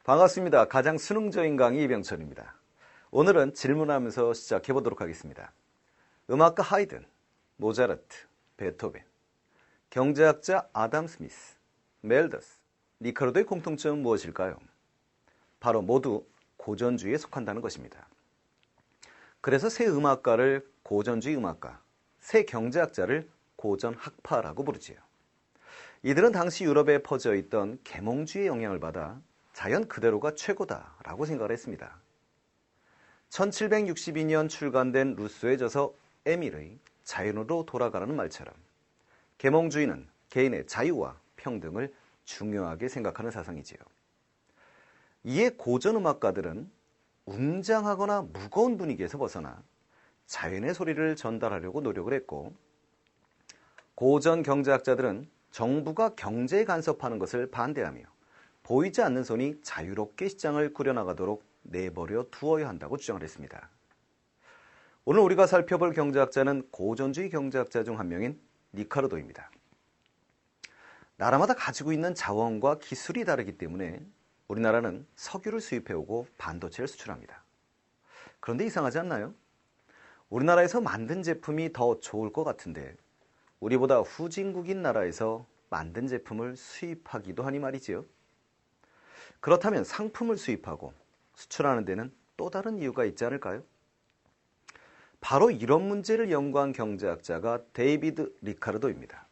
반갑습니다. 가장 수능적인 강의 이병철입니다. 오늘은 질문하면서 시작해 보도록 하겠습니다. 음악가 하이든, 모차르트, 베토벤, 경제학자 아담 스미스, 멜더스, 리카르도의 공통점은 무엇일까요? 바로 모두 고전주의에 속한다는 것입니다. 그래서 새 음악가를 고전주의 음악가, 새 경제학자를 고전학파라고 부르지요. 이들은 당시 유럽에 퍼져 있던 계몽주의의 영향을 받아 자연 그대로가 최고다라고 생각을 했습니다. 1762년 출간된 루소의 저서 에밀의 자연으로 돌아가라는 말처럼 계몽주의는 개인의 자유와 평등을 중요하게 생각하는 사상이지요. 이에 고전음악가들은 웅장하거나 무거운 분위기에서 벗어나 자연의 소리를 전달하려고 노력을 했고, 고전 경제학자들은 정부가 경제에 간섭하는 것을 반대하며 보이지 않는 손이 자유롭게 시장을 꾸려나가도록 내버려 두어야 한다고 주장을 했습니다. 오늘 우리가 살펴볼 경제학자는 고전주의 경제학자 중 한 명인 리카르도입니다. 나라마다 가지고 있는 자원과 기술이 다르기 때문에 우리나라는 석유를 수입해오고 반도체를 수출합니다. 그런데 이상하지 않나요? 우리나라에서 만든 제품이 더 좋을 것 같은데 우리보다 후진국인 나라에서 만든 제품을 수입하기도 하니 말이지요. 그렇다면 상품을 수입하고 수출하는 데는 또 다른 이유가 있지 않을까요? 바로 이런 문제를 연구한 경제학자가 데이비드 리카르도입니다.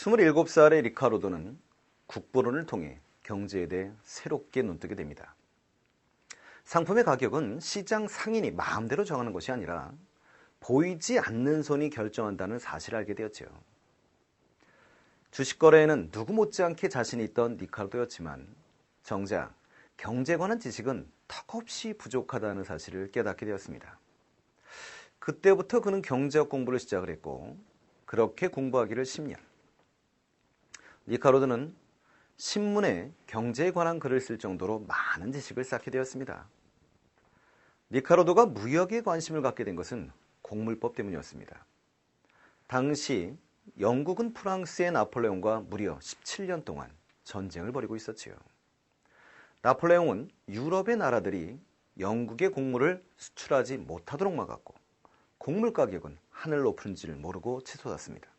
스물일곱 살의 리카르도는 국보론을 통해 경제에 대해 새롭게 눈뜨게 됩니다. 상품의 가격은 시장 상인이 마음대로 정하는 것이 아니라 보이지 않는 손이 결정한다는 사실을 알게 되었죠. 주식 거래에는 누구 못지않게 자신이 있던 리카르도였지만 정작 경제에 관한 지식은 턱없이 부족하다는 사실을 깨닫게 되었습니다. 그때부터 그는 경제학 공부를 시작을 했고, 그렇게 공부하기를 10년. 리카르도는 신문에 경제에 관한 글을 쓸 정도로 많은 지식을 쌓게 되었습니다. 리카르도가 무역에 관심을 갖게 된 것은 곡물법 때문이었습니다. 당시 영국은 프랑스의 나폴레옹과 무려 17년 동안 전쟁을 벌이고 있었지요. 나폴레옹은 유럽의 나라들이 영국의 곡물을 수출하지 못하도록 막았고, 곡물 가격은 하늘 높은지를 모르고 치솟았습니다.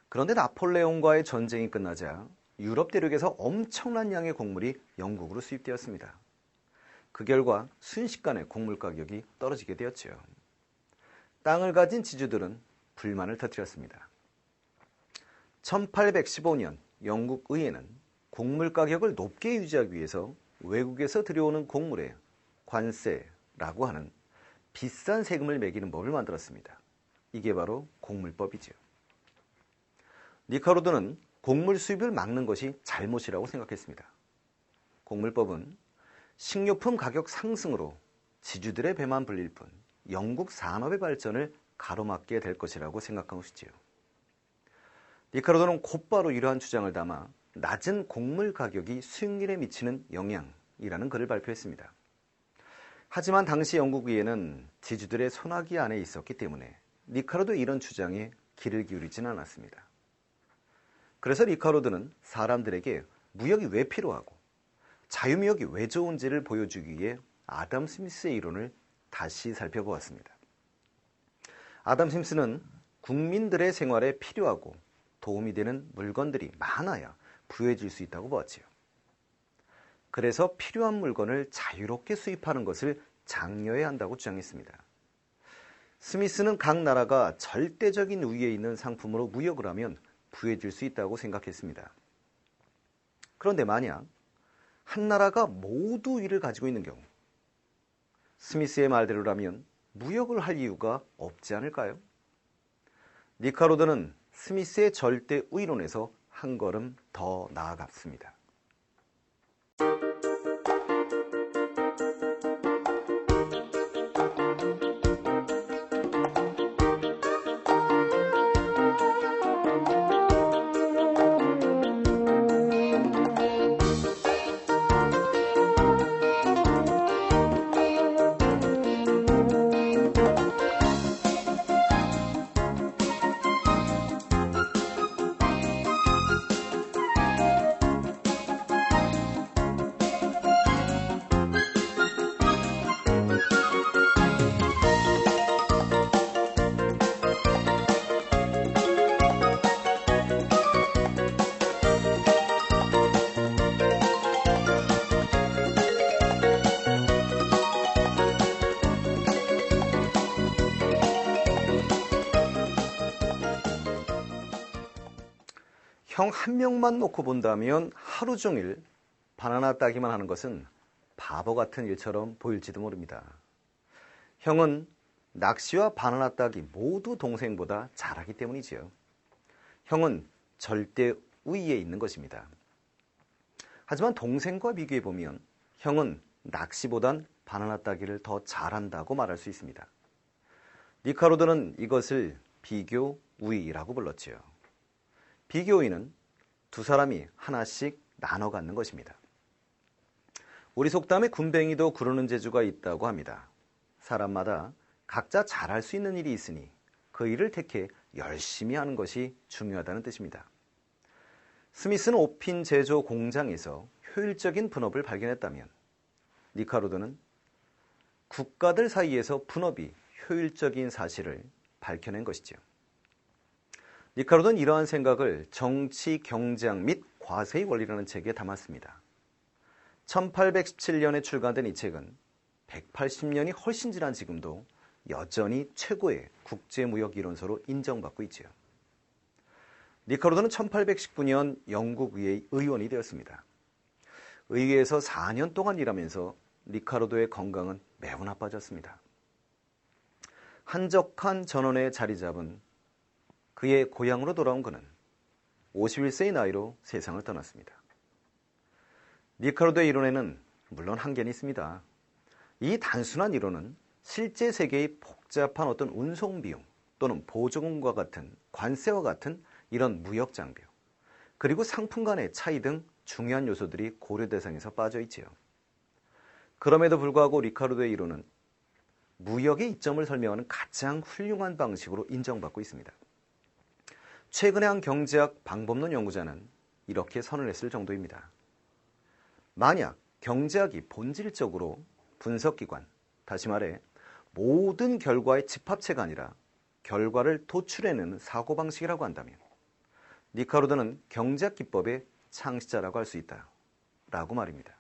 그런데 나폴레옹과의 전쟁이 끝나자 유럽 대륙에서 엄청난 양의 곡물이 영국으로 수입되었습니다. 그 결과 순식간에 곡물 가격이 떨어지게 되었죠. 땅을 가진 지주들은 불만을 터뜨렸습니다. 1815년 영국 의회는 곡물 가격을 높게 유지하기 위해서 외국에서 들여오는 곡물에 관세라고 하는 비싼 세금을 매기는 법을 만들었습니다. 이게 바로 곡물법이죠. 리카르도는 곡물 수입을 막는 것이 잘못이라고 생각했습니다. 곡물법은 식료품 가격 상승으로 지주들의 배만 불릴 뿐 영국 산업의 발전을 가로막게 될 것이라고 생각한 것이지요. 리카르도는 곧바로 이러한 주장을 담아 낮은 곡물 가격이 수익률에 미치는 영향이라는 글을 발표했습니다. 하지만 당시 영국 의회는 지주들의 손아귀 안에 있었기 때문에 리카르도의 이런 주장에 귀를 기울이지는 않았습니다. 그래서 리카르도는 사람들에게 무역이 왜 필요하고 자유무역이 왜 좋은지를 보여주기 위해 아담 스미스의 이론을 다시 살펴보았습니다. 아담 스미스는 국민들의 생활에 필요하고 도움이 되는 물건들이 많아야 부유해질 수 있다고 보았지요. 그래서 필요한 물건을 자유롭게 수입하는 것을 장려해야 한다고 주장했습니다. 스미스는 각 나라가 절대적인 우위에 있는 상품으로 무역을 하면 부유해질 수 있다고 생각했습니다. 그런데 만약 한 나라가 모두 우위를 가지고 있는 경우, 스미스의 말대로라면 무역을 할 이유가 없지 않을까요? 리카르도는 스미스의 절대 우위론에서 한 걸음 더 나아갔습니다. 형 한 명만 놓고 본다면 하루 종일 바나나 따기만 하는 것은 바보 같은 일처럼 보일지도 모릅니다. 형은 낚시와 바나나 따기 모두 동생보다 잘하기 때문이지요. 형은 절대 우위에 있는 것입니다. 하지만 동생과 비교해 보면 형은 낚시보단 바나나 따기를 더 잘한다고 말할 수 있습니다. 리카르도는 이것을 비교 우위라고 불렀지요. 비교 우위는 두 사람이 하나씩 나눠 갖는 것입니다. 우리 속담에 군뱅이도 구르는 재주가 있다고 합니다. 사람마다 각자 잘할 수 있는 일이 있으니 그 일을 택해 열심히 하는 것이 중요하다는 뜻입니다. 스미스는 옷핀 제조 공장에서 효율적인 분업을 발견했다면 리카르도는 국가들 사이에서 분업이 효율적인 사실을 밝혀낸 것이죠. 리카르도는 이러한 생각을 정치, 경제학 및 과세의 원리라는 책에 담았습니다. 1817년에 출간된 이 책은 180년이 훨씬 지난 지금도 여전히 최고의 국제무역 이론서로 인정받고 있지요. 리카르도는 1819년 영국 의회의 의원이 되었습니다. 의회에서 4년 동안 일하면서 리카르도의 건강은 매우 나빠졌습니다. 한적한 전원에 자리 잡은 그의 고향으로 돌아온 그는 51세의 나이로 세상을 떠났습니다. 리카르도의 이론에는 물론 한계는 있습니다. 이 단순한 이론은 실제 세계의 복잡한 어떤 운송 비용 또는 보조금과 같은 관세와 같은 이런 무역 장벽, 그리고 상품 간의 차이 등 중요한 요소들이 고려 대상에서 빠져 있지요. 그럼에도 불구하고 리카르도의 이론은 무역의 이점을 설명하는 가장 훌륭한 방식으로 인정받고 있습니다. 최근에 한 경제학 방법론 연구자는 이렇게 선언했을 정도입니다. 만약 경제학이 본질적으로 분석기관, 다시 말해 모든 결과의 집합체가 아니라 결과를 도출해내는 사고방식이라고 한다면 리카르도는 경제학 기법의 창시자라고 할 수 있다 라고 말입니다.